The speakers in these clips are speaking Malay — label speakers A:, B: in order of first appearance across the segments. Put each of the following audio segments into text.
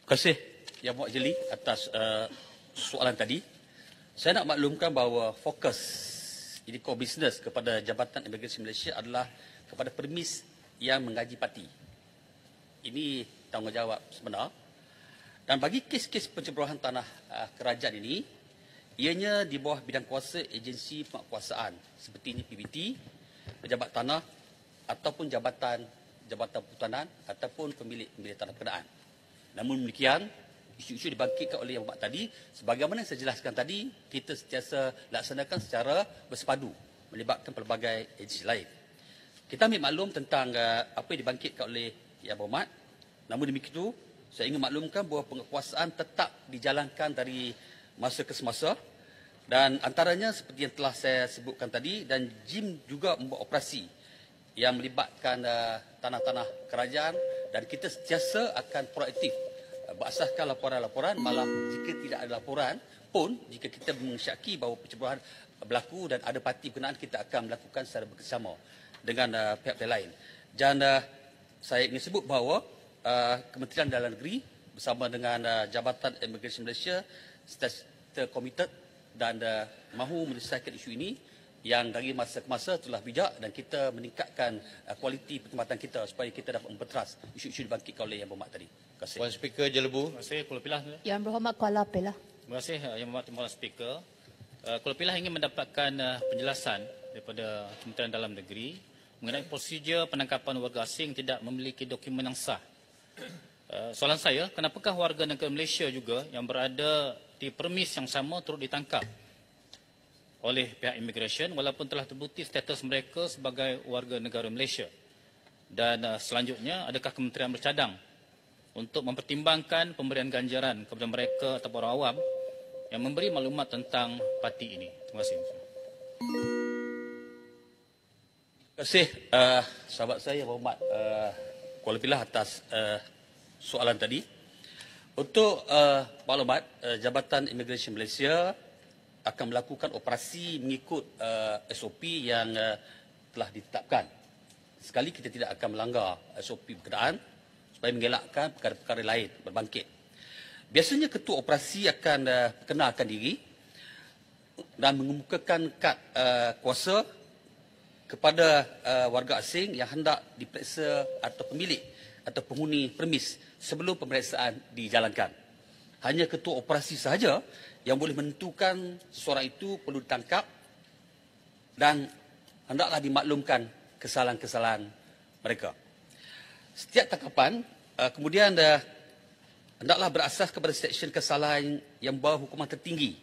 A: kasih Yang Muat Jeli atas soalan tadi. Saya nak maklumkan bahawa fokus ini core business kepada Jabatan Imigresen Malaysia adalah kepada permis yang menggaji parti. Ini tanggungjawab sebenar. Dan bagi kes-kes penceburahan tanah kerajaan ini, ianya di bawah bidang kuasa agensi penguasaan seperti PBT, pejabat tanah ataupun jabatan perhutanan ataupun pemilik tanah berkenaan. Namun demikian, isu-isu dibangkitkan oleh Yang Berhormat tadi, sebagaimana saya jelaskan tadi, kita sentiasa laksanakan secara bersepadu melibatkan pelbagai agensi lain. Kita ambil maklum tentang apa yang dibangkitkan oleh Yang Berhormat. Namun demikian, saya ingin maklumkan bahawa penguasaan tetap dijalankan dari masa ke semasa, dan antaranya seperti yang telah saya sebutkan tadi, dan JIM juga membuat operasi yang melibatkan tanah-tanah kerajaan, dan kita sentiasa akan proaktif berasaskan laporan-laporan, malah jika tidak ada laporan pun, jika kita mensyaki bahawa penceburahan berlaku dan ada parti berkenaan, kita akan melakukan secara bekerjasama dengan pihak-pihak lain. Dan saya ingin sebut bahawa Kementerian Dalam Negeri bersama dengan Jabatan Imigresen Malaysia committed dan mahu menyelesaikan isu ini yang dari masa ke masa telah bijak, dan kita meningkatkan kualiti perkhidmatan kita supaya kita dapat memperteras isu-isu dibangkitkan oleh Yang Berhormat tadi. Terima kasih.
B: Puan Speaker Jelebu.
C: Terima kasih. Kuala Pilah.
D: Yang Berhormat Kuala Pilah.
C: Terima kasih Yang Berhormat Timbalan Speaker. Kuala Pilah ingin mendapatkan penjelasan daripada Kementerian Dalam Negeri mengenai prosedur penangkapan warga asing tidak memiliki dokumen yang sah. Soalan saya, kenapakah warga negara Malaysia juga yang berada di permis yang sama turut ditangkap oleh pihak imigresen walaupun telah terbukti status mereka sebagai warga negara Malaysia? Dan selanjutnya, adakah kementerian bercadang untuk mempertimbangkan pemberian ganjaran kepada mereka atau orang awam yang memberi maklumat tentang parti ini? Terima kasih.
A: Terima kasih sahabat saya Yang Berhormat Kuala Pilah atas soalan tadi. Untuk maklumat, Jabatan Imigresen Malaysia akan melakukan operasi mengikut SOP yang telah ditetapkan. Sekali kita tidak akan melanggar SOP berkenaan supaya mengelakkan perkara-perkara lain berbangkit. Biasanya ketua operasi akan perkenalkan diri dan mengemukakan kad kuasa kepada warga asing yang hendak diperiksa atau pemilik atau penghuni permis sebelum pemeriksaan dijalankan. Hanya ketua operasi sahaja yang boleh menentukan seseorang itu perlu ditangkap dan hendaklah dimaklumkan kesalahan-kesalahan mereka. Setiap tangkapan kemudian hendaklah berasas kepada seksyen kesalahan yang membawa hukuman tertinggi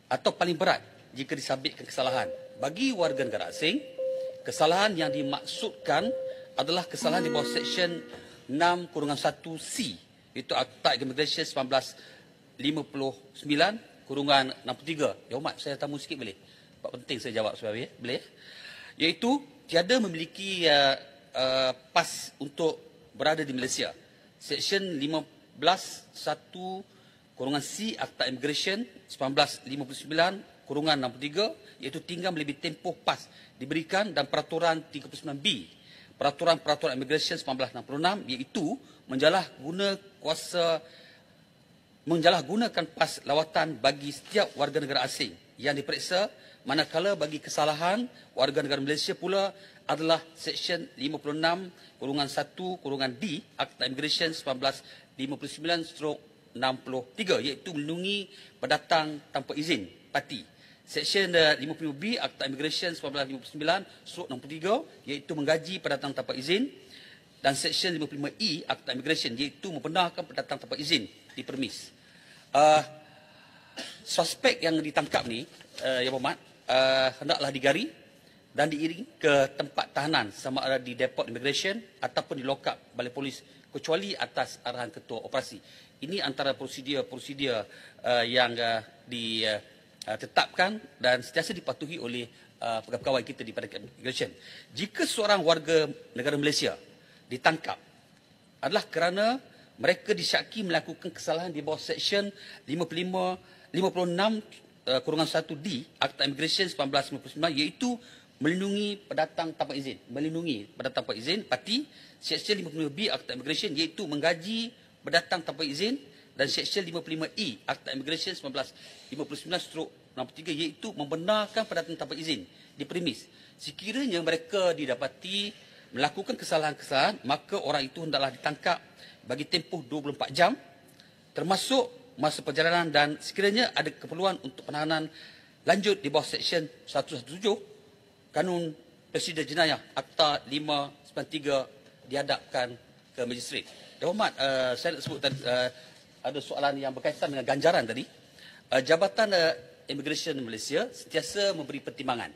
A: atau paling berat jika disabitkan kesalahan. Bagi warga negara asing, kesalahan yang dimaksudkan adalah kesalahan di bawah seksyen 6/1C, itu Akta Imigresen 1959/63. Ya Umat, saya tamu sikit boleh? Sebab penting saya jawab sebenarnya, boleh? Iaitu tiada memiliki pas untuk berada di Malaysia. Seksyen 15(1)(C Akta Imigresen 1959/63, iaitu tinggal melebihi tempoh pas diberikan, dan peraturan 39B Peraturan Imigresen 1966, iaitu menjalahgunakan pas lawatan bagi setiap warga negara asing yang diperiksa, manakala bagi kesalahan warga negara Malaysia pula adalah Seksyen 56(1)(D Akta Imigresen 1959/63, iaitu melindungi pendatang tanpa izin parti. Seksyen 55B Akta Imigresen 1959/63, iaitu menggaji pendatang tanpa izin, dan Seksyen 55E Akta Imigresen, iaitu membenarkan pendatang tanpa izin di permis. Suspek yang ditangkap ni, Yang Berhormat, hendaklah digari dan diiring ke tempat tahanan sama ada di depot imigresen ataupun di lokap balai polis, kecuali atas arahan ketua operasi. Ini antara prosedur-prosedur yang ditetapkan dan sentiasa dipatuhi oleh pegawai kita di Panitia Imigresen. Jika seorang warga negara Malaysia ditangkap adalah kerana mereka disyaki melakukan kesalahan di bawah Seksyen 56(1)(D Akta Imigresen 1959, iaitu melindungi pendatang tanpa izin. Parti. Seksyen 55B Akta Imigresen, iaitu menggaji pendatang tanpa izin, dan Seksyen 55E Akta Immigration 1959/63 iaitu membenarkan pendatang tanpa izin di premis. Sekiranya mereka didapati melakukan kesalahan-kesalahan, maka orang itu hendaklah ditangkap bagi tempoh 24 jam termasuk masa perjalanan, dan sekiranya ada keperluan untuk penahanan lanjut di bawah Seksyen 117 Kanun Prosedur Jenayah Akta 593 dihadapkan ke magistrate. Dan Hormat, saya nak sebut tadi, ada soalan yang berkaitan dengan ganjaran tadi. Jabatan Immigration Malaysia sentiasa memberi pertimbangan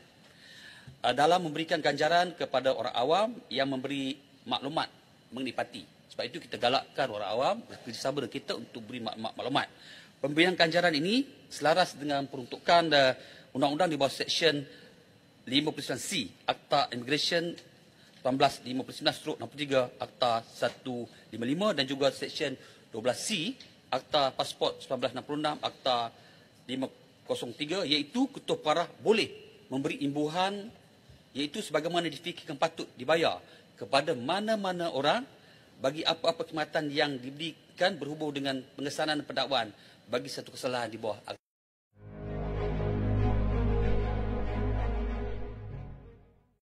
A: dalam memberikan ganjaran kepada orang awam yang memberi maklumat mengenai parti. Sebab itu kita galakkan orang awam bekerjasama dengan kita untuk beri maklumat. Pemberian ganjaran ini selaras dengan peruntukan undang-undang di bawah Seksyen 59C Akta Immigration 1959/63 Akta 155 dan juga Seksyen 12C Akta Pasport 1966 Akta 503, iaitu ketua pengarah boleh memberi imbuhan iaitu sebagaimana difikirkan patut dibayar kepada mana-mana orang bagi apa-apa khidmatan yang diberikan berhubung dengan pengesanan pendakwaan bagi satu kesalahan di bawah